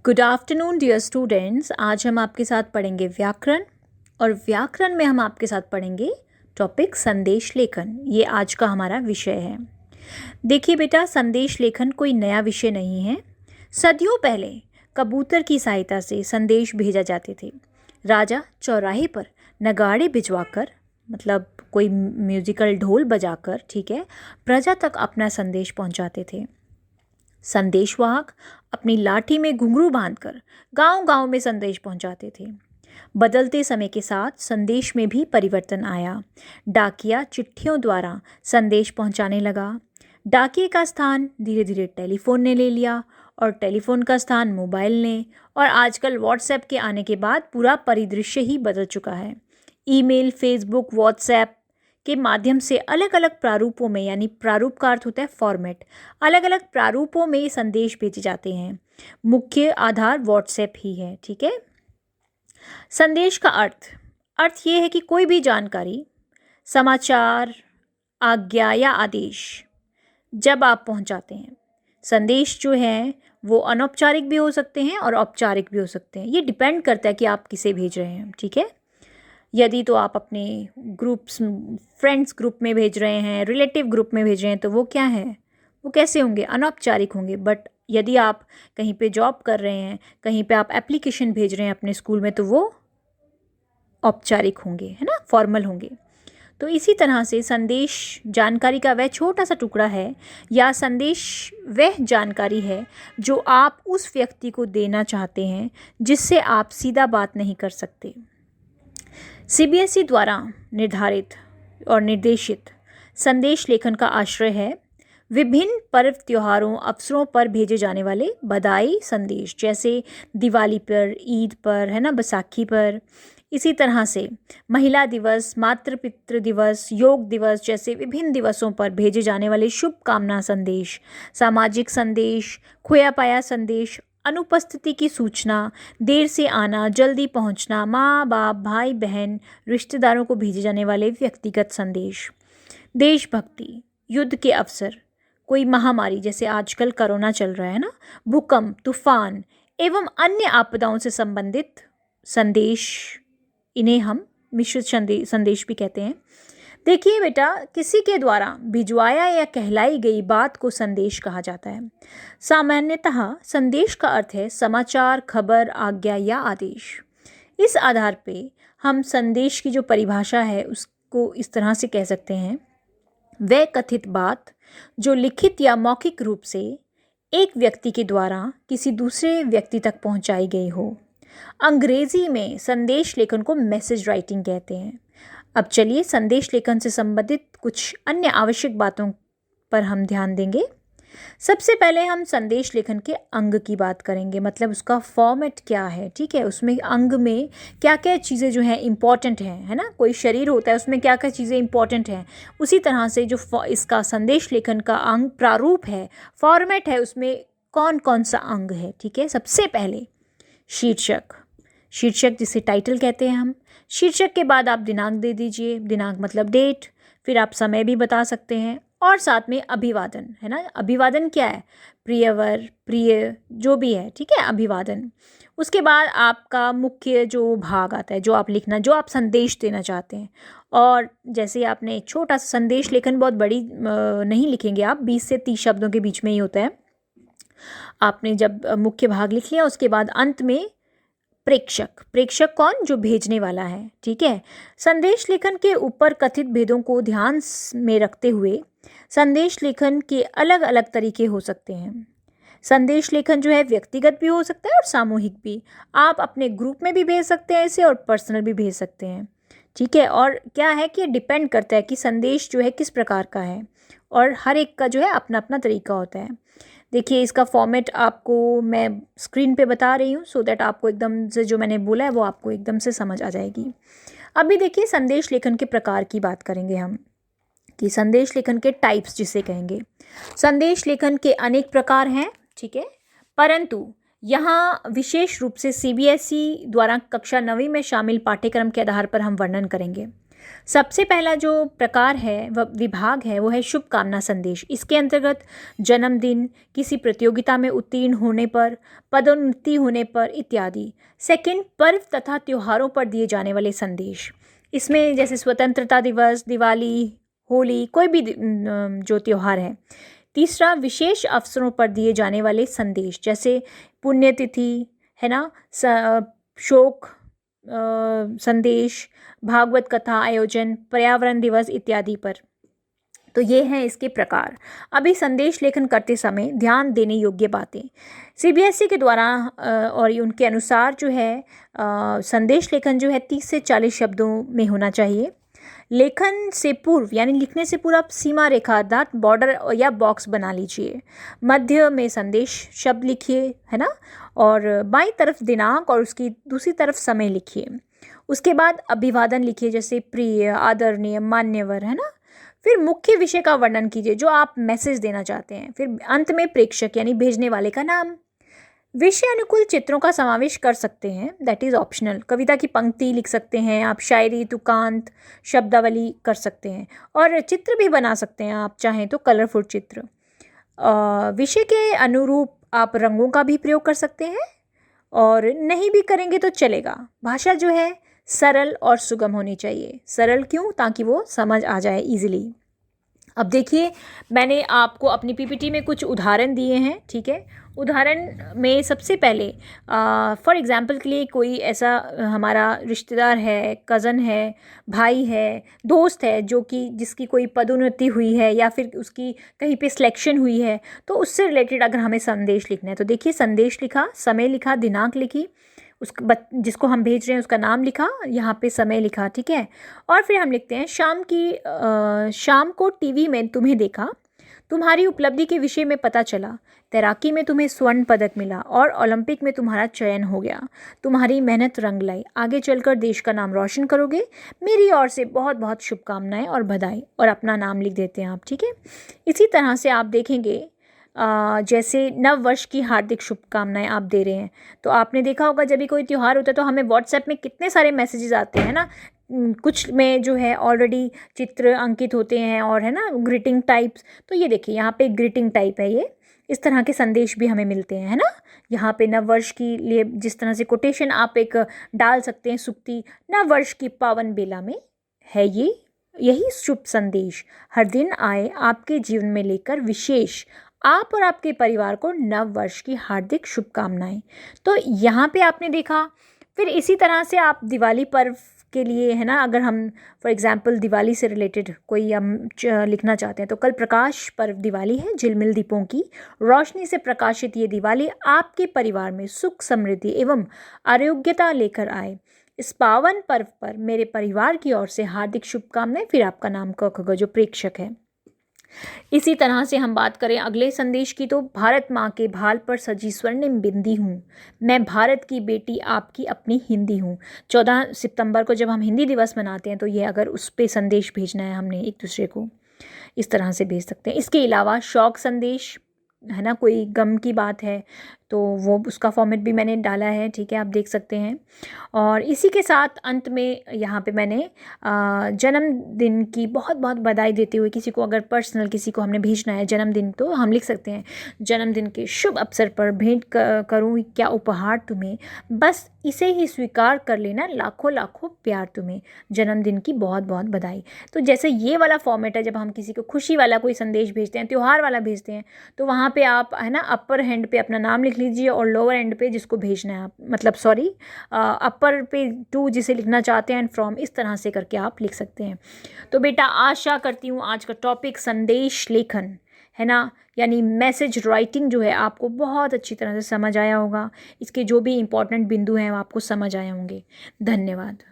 Good afternoon dear students. आज हम आपके साथ पढ़ेंगे व्याकरण और व्याकरण में हम आपके साथ पढ़ेंगे टॉपिक संदेश लेखन। ये आज का हमारा विषय है। देखिए बेटा, संदेश लेखन कोई नया विषय नहीं है। सदियों पहले कबूतर की सहायता से संदेश भेजा जाते थे। राजा चौराहे पर नगाड़े भिजवाकर, मतलब कोई म्यूजिकल ढोल बजाकर, ठीक है, प्रजा तक अपना संदेश पहुंचाते थे। संदेशवाहक अपनी लाठी में घुंघरू बांधकर गांव-गांव में संदेश पहुंचाते थे। बदलते समय के साथ संदेश में भी परिवर्तन आया। डाकिया चिट्ठियों द्वारा संदेश पहुंचाने लगा। डाकिये का स्थान धीरे धीरे टेलीफोन ने ले लिया और टेलीफोन का स्थान मोबाइल ने, और आजकल व्हाट्सएप के आने के बाद पूरा परिदृश्य ही बदल चुका है। ईमेल, फेसबुक, व्हाट्सएप के माध्यम से अलग अलग प्रारूपों में, यानी प्रारूप का अर्थ होता है फॉर्मेट, अलग अलग प्रारूपों में संदेश भेजे जाते हैं। मुख्य आधार व्हाट्सएप ही है, ठीक है। संदेश का अर्थ ये है कि कोई भी जानकारी, समाचार, आज्ञा या आदेश जब आप पहुंचाते हैं। संदेश जो है वो अनौपचारिक भी हो सकते हैं और औपचारिक भी हो सकते हैं। ये डिपेंड करता है कि आप किसे भेज रहे हैं, ठीक है। यदि तो आप अपने ग्रुप्स, फ्रेंड्स ग्रुप में भेज रहे हैं, रिलेटिव ग्रुप में भेज रहे हैं, तो वो क्या है, वो कैसे होंगे, अनौपचारिक होंगे। बट यदि आप कहीं पे जॉब कर रहे हैं, कहीं पे आप एप्लीकेशन भेज रहे हैं अपने स्कूल में, तो वो औपचारिक होंगे, है ना, फॉर्मल होंगे। तो इसी तरह से संदेश जानकारी का वह छोटा सा टुकड़ा है, या संदेश वह जानकारी है जो आप उस व्यक्ति को देना चाहते हैं जिससे आप सीधा बात नहीं कर सकते। सीबीएसई द्वारा निर्धारित और निर्देशित संदेश लेखन का आश्रय है विभिन्न पर्व, त्योहारों, अवसरों पर भेजे जाने वाले बधाई संदेश, जैसे दिवाली पर, ईद पर, है ना, बैसाखी पर। इसी तरह से महिला दिवस, मातृ पितृ दिवस, योग दिवस जैसे विभिन्न दिवसों पर भेजे जाने वाले शुभकामना संदेश, सामाजिक संदेश, खोया पाया संदेश, अनुपस्थिति की सूचना, देर से आना, जल्दी पहुंचना, माँ बाप, भाई बहन, रिश्तेदारों को भेजे जाने वाले व्यक्तिगत संदेश, देशभक्ति, युद्ध के अवसर, कोई महामारी जैसे आजकल कोरोना चल रहा है ना, भूकंप, तूफान एवं अन्य आपदाओं से संबंधित संदेश, इन्हें हम मिश्रित संदेश भी कहते हैं। देखिए बेटा, किसी के द्वारा भिजवाया या कहलाई गई बात को संदेश कहा जाता है। सामान्यतः संदेश का अर्थ है समाचार, खबर, आज्ञा या आदेश। इस आधार पे हम संदेश की जो परिभाषा है उसको इस तरह से कह सकते हैं, वह कथित बात जो लिखित या मौखिक रूप से एक व्यक्ति के द्वारा किसी दूसरे व्यक्ति तक पहुंचाई गई हो। अंग्रेजी में संदेश लेखन को मैसेज राइटिंग कहते हैं। अब चलिए संदेश लेखन से संबंधित कुछ अन्य आवश्यक बातों पर हम ध्यान देंगे। सबसे पहले हम संदेश लेखन के अंग की बात करेंगे, मतलब उसका फॉर्मेट क्या है, ठीक है। उसमें अंग में क्या क्या चीज़ें जो हैं इम्पॉर्टेंट हैं, है ना। कोई शरीर होता है, उसमें क्या क्या चीज़ें इम्पॉर्टेंट हैं, उसी तरह से जो इसका संदेश लेखन का अंग प्रारूप है, फॉर्मेट है, उसमें कौन कौन सा अंग है, ठीक है। सबसे पहले शीर्षक जिसे टाइटल कहते हैं हम। शीर्षक के बाद आप दिनांक दे दीजिए, दिनांक मतलब डेट, फिर आप समय भी बता सकते हैं, और साथ में अभिवादन, है ना। अभिवादन क्या है, प्रियवर, प्रिय, जो भी है, ठीक है, अभिवादन। उसके बाद आपका मुख्य जो भाग आता है, जो आप लिखना, जो आप संदेश देना चाहते हैं। और जैसे आपने एक छोटा सा संदेश लेखन, बहुत बड़ी नहीं लिखेंगे आप, 20 से 30 शब्दों के बीच में ही होता है। आपने जब मुख्य भाग लिख लिया, उसके बाद अंत में प्रेषक कौन, जो भेजने वाला है, ठीक है। संदेश लेखन के ऊपर कथित भेदों को ध्यान में रखते हुए संदेश लेखन के अलग अलग तरीके हो सकते हैं। संदेश लेखन जो है व्यक्तिगत भी हो सकता है और सामूहिक भी। आप अपने ग्रुप में भी भेज सकते हैं इसे, और पर्सनल भी भेज सकते हैं, ठीक है। और क्या है कि डिपेंड करता है कि संदेश जो है किस प्रकार का है, और हर एक का जो है अपना अपना तरीका होता है। देखिए, इसका फॉर्मेट आपको मैं स्क्रीन पे बता रही हूँ, सो दैट आपको एकदम से जो मैंने बोला है वो आपको एकदम से समझ आ जाएगी। अभी देखिए, संदेश लेखन के प्रकार की बात करेंगे हम, कि संदेश लेखन के टाइप्स जिसे कहेंगे। संदेश लेखन के अनेक प्रकार हैं, ठीक है, परंतु यहाँ विशेष रूप से सीबीएसई द्वारा कक्षा 9वीं में शामिल पाठ्यक्रम के आधार पर हम वर्णन करेंगे। सबसे पहला जो प्रकार है वह विभाग है वो है शुभकामना संदेश। इसके अंतर्गत जन्मदिन, किसी प्रतियोगिता में उत्तीर्ण होने पर, पदोन्नति होने पर इत्यादि। सेकंड, पर्व तथा त्योहारों पर दिए जाने वाले संदेश। इसमें जैसे स्वतंत्रता दिवस, दिवाली, होली, कोई भी जो त्यौहार है। तीसरा, विशेष अवसरों पर दिए जाने वाले संदेश, जैसे पुण्यतिथि है ना, शोक संदेश, भागवत कथा आयोजन, पर्यावरण दिवस इत्यादि पर। तो ये हैं इसके प्रकार। अभी संदेश लेखन करते समय ध्यान देने योग्य बातें सीबीएसई के द्वारा और उनके अनुसार जो है संदेश लेखन जो है 30 से 40 शब्दों में होना चाहिए। लेखन से पूर्व यानी लिखने से पूर्व आप सीमा रेखा अर्थात बॉर्डर या बॉक्स बना लीजिए। मध्य में संदेश शब्द लिखिए, है ना, और बाईं तरफ दिनांक और उसकी दूसरी तरफ समय लिखिए। उसके बाद अभिवादन लिखिए, जैसे प्रिय, आदरणीय, मान्यवर, है ना। फिर मुख्य विषय का वर्णन कीजिए जो आप मैसेज देना चाहते हैं। फिर अंत में प्रेषक यानी भेजने वाले का नाम। विषय अनुकूल चित्रों का समावेश कर सकते हैं, दैट इज़ ऑप्शनल। कविता की पंक्ति लिख सकते हैं आप, शायरी, तुकांत, शब्दावली कर सकते हैं, और चित्र भी बना सकते हैं आप चाहें तो, कलरफुल चित्र। विषय के अनुरूप आप रंगों का भी प्रयोग कर सकते हैं, और नहीं भी करेंगे तो चलेगा। भाषा जो है सरल और सुगम होनी चाहिए। सरल क्यों? ताकि वो समझ आ जाए इजीली। अब देखिए, मैंने आपको अपनी पीपीटी में कुछ उदाहरण दिए हैं, ठीक है। उदाहरण में सबसे पहले फॉर एग्जांपल के लिए कोई ऐसा हमारा रिश्तेदार है, कज़न है, भाई है, दोस्त है जो कि जिसकी कोई पदोन्नति हुई है या फिर उसकी कहीं पे सिलेक्शन हुई है, तो उससे रिलेटेड अगर हमें संदेश लिखना है तो देखिए, संदेश लिखा, समय लिखा, दिनांक लिखी, जिसको हम भेज रहे हैं उसका नाम लिखा, यहाँ पे समय लिखा, ठीक है। और फिर हम लिखते हैं शाम को टीवी में तुम्हें देखा, तुम्हारी उपलब्धि के विषय में पता चला, तैराकी में तुम्हें स्वर्ण पदक मिला और ओलंपिक में तुम्हारा चयन हो गया, तुम्हारी मेहनत रंग लाई, आगे चलकर देश का नाम रोशन करोगे, मेरी ओर से बहुत बहुत शुभकामनाएं और बधाई, और अपना नाम लिख देते हैं आप, ठीक है। इसी तरह से आप देखेंगे जैसे नव वर्ष की हार्दिक शुभकामनाएं आप दे रहे हैं, तो आपने देखा होगा जब भी कोई त्यौहार होता है तो हमें व्हाट्सएप में कितने सारे मैसेजेस आते हैं ना। कुछ में जो है ऑलरेडी चित्र अंकित होते हैं और है ना ग्रीटिंग टाइप्स। तो ये देखिए, यहाँ पे ग्रीटिंग टाइप है ये। इस तरह के संदेश भी हमें मिलते हैं, है ना। यहाँ पे नव वर्ष के लिए जिस तरह से कोटेशन आप एक डाल सकते हैं, सुक्ति, नव वर्ष की पावन बेला में है ये यही शुभ संदेश हर दिन आए आपके जीवन में लेकर विशेष आप और आपके परिवार को नव वर्ष की हार्दिक शुभकामनाएं। तो यहाँ पे आपने देखा। फिर इसी तरह से आप दिवाली पर्व के लिए, है ना, अगर हम फॉर एग्जांपल दिवाली से रिलेटेड कोई हम लिखना चाहते हैं तो कल प्रकाश पर्व दिवाली है, झिलमिल दीपों की रोशनी से प्रकाशित ये दिवाली आपके परिवार में सुख, समृद्धि एवं आरोग्यता लेकर आए। इस पावन पर्व पर मेरे परिवार की ओर से हार्दिक शुभकामनाएं। फिर आपका नाम क जो प्रेषक है। इसी तरह से हम बात करें अगले संदेश की, तो भारत माँ के भाल पर सजी स्वर्णिम बिंदी हूँ, मैं भारत की बेटी आपकी अपनी हिंदी हूँ। 14 सितंबर को जब हम हिंदी दिवस मनाते हैं तो ये अगर उस पर संदेश भेजना है हमने एक दूसरे को, इस तरह से भेज सकते हैं। इसके अलावा शौक संदेश, है ना, कोई गम की बात है तो वो उसका फॉर्मेट भी मैंने डाला है, ठीक है, आप देख सकते हैं। और इसी के साथ अंत में यहाँ पे मैंने जन्मदिन की बहुत बहुत बधाई देते हुए किसी को अगर पर्सनल किसी को हमने भेजना है जन्मदिन, तो हम लिख सकते हैं जन्मदिन के शुभ अवसर पर भेंट करूँ क्या उपहार तुम्हें, बस इसे ही स्वीकार कर लेना, लाखों लाखों प्यार तुम्हें, जन्मदिन की बहुत बहुत बधाई। तो जैसे ये वाला फॉर्मेट है, जब हम किसी को खुशी वाला कोई संदेश भेजते हैं, त्यौहार वाला भेजते हैं, तो वहाँ पे आप, है ना, अपर हैंड पे अपना नाम लिख लीजिए और लोअर एंड पे जिसको भेजना है आप, मतलब सॉरी अपर पे टू जिसे लिखना चाहते हैं एंड फ्रॉम, इस तरह से करके आप लिख सकते हैं। तो बेटा आशा करती हूँ आज का टॉपिक संदेश लेखन, है ना, यानी मैसेज राइटिंग जो है आपको बहुत अच्छी तरह से समझ आया होगा। इसके जो भी इम्पोर्टेंट बिंदु हैं वो आपको समझ आए होंगे। धन्यवाद।